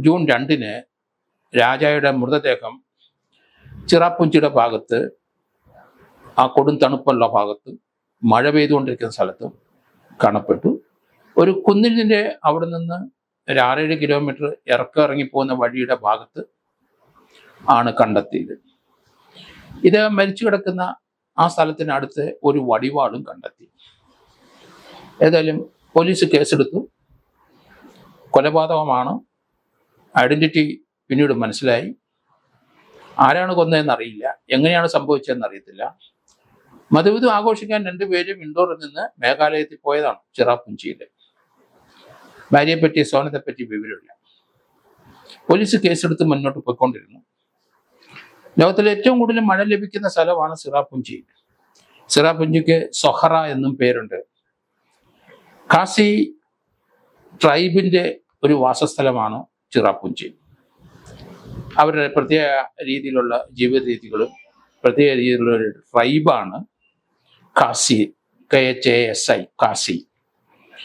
June 2-ന് രാജായുടെ മൃതദേഹം ചിറാപ്പുഞ്ചിയുടെ ഭാഗത്ത്, ആ കൊടും തണുപ്പുള്ള ഭാഗത്ത്, മഴ പെയ്തുകൊണ്ടിരിക്കുന്ന സ്ഥലത്തും കാണപ്പെട്ടു. ഒരു കുന്നിൻ്റെ അവിടെ നിന്ന് ഒരു 6-7 കിലോമീറ്റർ ഇറങ്ങിപ്പോകുന്ന വഴിയുടെ ഭാഗത്ത് ആണ് കണ്ടെത്തിയത്. ഇത് മരിച്ചു കിടക്കുന്ന ആ സ്ഥലത്തിനടുത്ത് ഒരു വടിവാളും കണ്ടെത്തി. ഏതായാലും പോലീസ് കേസെടുത്തു. കൊലപാതകമാണ്. ഐഡന്റിറ്റി പിന്നീട് മനസ്സിലായി. ആരാണ് കൊന്നതെന്ന് അറിയില്ല, എങ്ങനെയാണ് സംഭവിച്ചതെന്ന് അറിയത്തില്ല. മധുവിധു ആഘോഷിക്കാൻ രണ്ടുപേരും ഇൻഡോറിൽ നിന്ന് മേഘാലയത്തിൽ പോയതാണ്, ചിറാപുഞ്ചിയിൽ. ഭാര്യയെപ്പറ്റി സോനത്തെപ്പറ്റി വിവരമില്ല. പോലീസ് കേസെടുത്ത് മുന്നോട്ട് പോയിക്കൊണ്ടിരുന്നു. ലോകത്തിലെ ഏറ്റവും കൂടുതൽ മഴ ലഭിക്കുന്ന സ്ഥലമാണ് ചിറാപുഞ്ചി. ചിറാപുഞ്ചിക്ക് സൊഹറ എന്നും പേരുണ്ട്. ഖാസി ട്രൈബിൻ്റെ ഒരു വാസസ്ഥലമാണ് ചിറാപുഞ്ചി. അവരുടെ പ്രത്യേക രീതിയിലുള്ള ജീവിത രീതികളും പ്രത്യേക രീതിയിലുള്ള ഒരു ട്രൈബാണ് ഖാസി, KHASI, ഖാസി.